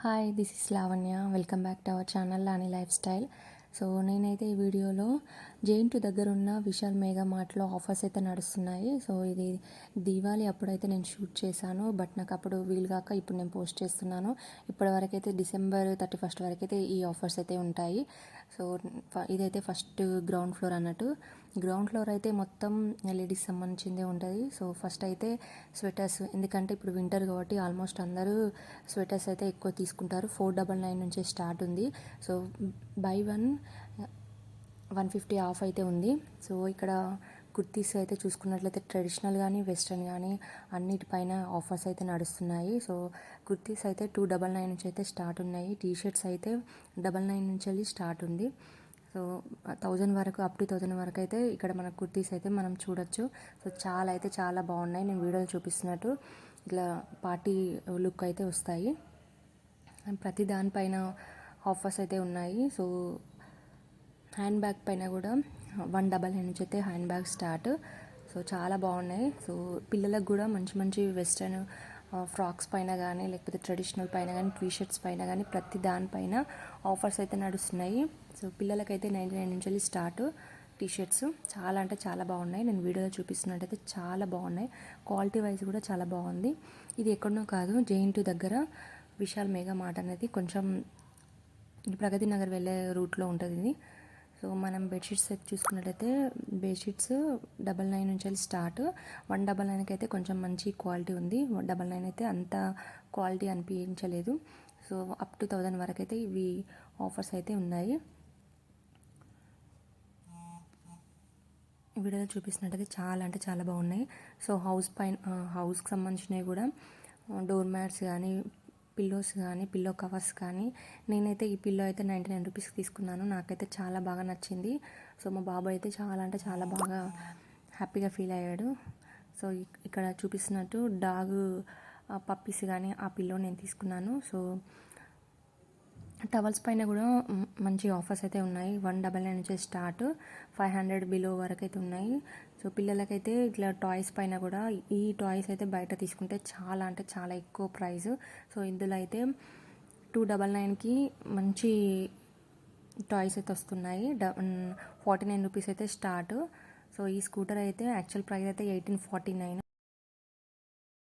Hi, this is Lavanya. Welcome back to our channel Lani lifestyle. So నేనైతే ఈ వీడియోలో JNTU దగ్గర ఉన్న విశాల్ మెగా మార్ట్‌లో ఆఫర్స్ అయితే నడుస్తున్నాయి. సో ఇది దీవాళి అప్పుడైతే నేను షూట్ చేశాను. బట్ నాకు అప్పుడు వీలు కాక ఇప్పుడు నేను పోస్ట్ చేస్తున్నాను. ఇప్పటివరకైతే డిసెంబర్ 31 వరకైతే ఈ ఆఫర్స్ అయితే ఉంటాయి. సో ఇదైతే ఫస్ట్ గ్రౌండ్ ఫ్లోర్ అన్నట్టు. గ్రౌండ్ ఫ్లోర్ అయితే మొత్తం లేడీస్ సంబంధించిందే ఉంటుంది. సో ఫస్ట్ అయితే స్వెటర్స్, ఎందుకంటే ఇప్పుడు వింటర్ కాబట్టి ఆల్మోస్ట్ అందరూ స్వెటర్స్ అయితే ఎక్కువ తీసుకుంటారు. 499 నుంచే స్టార్ట్ ఉంది. సో బై 150 ఆఫ్ అయితే ఉంది. సో ఇక్కడ కుర్తీస్ అయితే చూసుకున్నట్లయితే ట్రెడిషనల్ కానీ వెస్ట్రన్ కానీ అన్నిటిపైన ఆఫర్స్ అయితే నడుస్తున్నాయి. సో కుర్తీస్ అయితే 299 నుంచి అయితే స్టార్ట్ ఉన్నాయి. టీషర్ట్స్ అయితే 99 నుంచి వెళ్ళి స్టార్ట్ ఉంది. సో 1000 వరకు, అప్ టు 1000 వరకు అయితే ఇక్కడ మన కుర్తీస్ అయితే మనం చూడొచ్చు. సో చాలా బాగున్నాయి. నేను వీడియోలో చూపిస్తున్నట్టు ఇట్లా పార్టీ లుక్ అయితే వస్తాయి. ప్రతి దానిపైన ఆఫర్స్ అయితే ఉన్నాయి. సో హ్యాండ్ బ్యాగ్ పైన కూడా 199 నుంచి అయితే హ్యాండ్ బ్యాగ్ స్టార్ట్. సో చాలా బాగున్నాయి. సో పిల్లలకు కూడా మంచి మంచి వెస్ట్రన్ ఫ్రాక్స్ పైన కానీ, లేకపోతే ట్రెడిషనల్ పైన కానీ, టీషర్ట్స్ పైన కానీ ప్రతి దానిపైన ఆఫర్స్ అయితే నడుస్తున్నాయి. సో పిల్లలకైతే 99 నుంచి వెళ్ళి స్టార్ట్. టీషర్ట్స్ చాలా అంటే చాలా బాగున్నాయి. నేను వీడియోలో చూపిస్తున్నట్టయితే చాలా బాగున్నాయి. క్వాలిటీ వైజ్ కూడా చాలా బాగుంది. ఇది ఎక్కడనో కాదు, జేఎన్‌టూ దగ్గర విశాల్ మెగా మార్ట్ అనేది కొంచెం ప్రగతి నగర్ వెళ్ళే రూట్లో ఉంటుంది ఇది. సో మనం బెడ్షీట్స్ అయితే చూసుకున్నట్లయితే బెడ్షీట్స్ 99 నుంచి వెళ్ళి స్టార్ట్. 199కి అయితే కొంచెం మంచి క్వాలిటీ ఉంది. 199 అయితే అంత క్వాలిటీ అనిపించలేదు. సో అప్ టు 1000 వరకు అయితే ఇవి ఆఫర్స్ అయితే ఉన్నాయి. వీడియోలో చూపిస్తున్నట్టయితే చాలా అంటే చాలా బాగున్నాయి. సో హౌస్కి సంబంధించినవి కూడా డోర్ మ్యాట్స్ కానీ, పిల్లోస్ కానీ, పిల్లో కవర్స్ కానీ. నేనైతే ఈ పిల్లో అయితే 99 రూపీస్కి తీసుకున్నాను. నాకైతే చాలా బాగా నచ్చింది. సో మా బాబు అయితే చాలా అంటే చాలా బాగా హ్యాపీగా ఫీల్ అయ్యాడు. సో ఇక్కడ చూపిస్తున్నట్టు డాగ్ పప్పీస్ కానీ ఆ పిల్లో నేను తీసుకున్నాను. సో టవల్స్ పైన కూడా మంచి ఆఫర్స్ అయితే ఉన్నాయి. 199 నుంచి స్టార్ట్, 500 బిలో వరకు అయితే ఉన్నాయి. సో పిల్లలకైతే ఇట్లా టాయ్స్ పైన కూడా, ఈ టాయ్స్ అయితే బయట తీసుకుంటే చాలా అంటే చాలా ఎక్కువ ప్రైస్. సో ఇందులో అయితే 299కి మంచి టాయ్స్ అయితే వస్తున్నాయి. 49 రూపీస్ అయితే స్టార్ట్. సో ఈ స్కూటర్ అయితే యాక్చువల్ ప్రైస్ అయితే 1849.